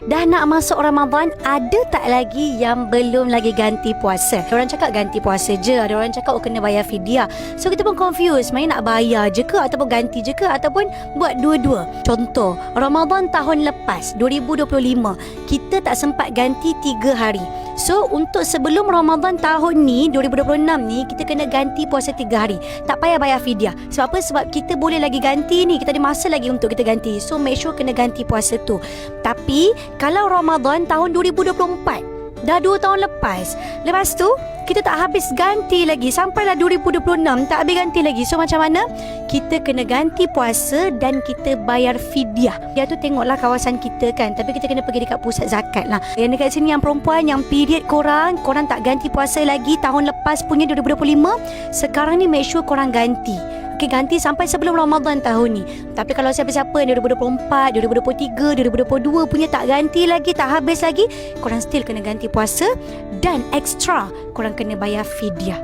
Dah nak masuk Ramadan, ada tak lagi yang belum lagi ganti puasa? Ada orang cakap ganti puasa je, ada orang cakap kena bayar fidyah. So kita pun confused, mana nak bayar je ke ataupun ganti je ke ataupun buat dua-dua. Contoh, Ramadan tahun lepas 2025, kita tak sempat ganti 3 hari. So untuk sebelum Ramadan tahun ni 2026 ni, kita kena ganti puasa 3 hari. Tak payah bayar fidyah. Sebab apa? Sebab kita boleh lagi ganti ni, kita ada masa lagi untuk kita ganti. So make sure kena ganti puasa tu. Tapi kalau Ramadan tahun 2024, dah 2 tahun lepas tu kita tak habis ganti lagi, sampailah 2026 tak habis ganti lagi. So macam mana? Kita kena ganti puasa dan kita bayar fidyah. Dia tu tengoklah kawasan kita kan, tapi kita kena pergi dekat pusat zakat lah. Yang dekat sini yang perempuan, yang period korang tak ganti puasa lagi tahun lepas punya 2025, sekarang ni make sure korang ganti. Okay, ganti sampai sebelum Ramadan tahun ni. Tapi kalau siapa-siapa 2024, 2023, 2022 punya tak ganti lagi, tak habis lagi, korang still kena ganti puasa dan extra korang kena bayar fidyah.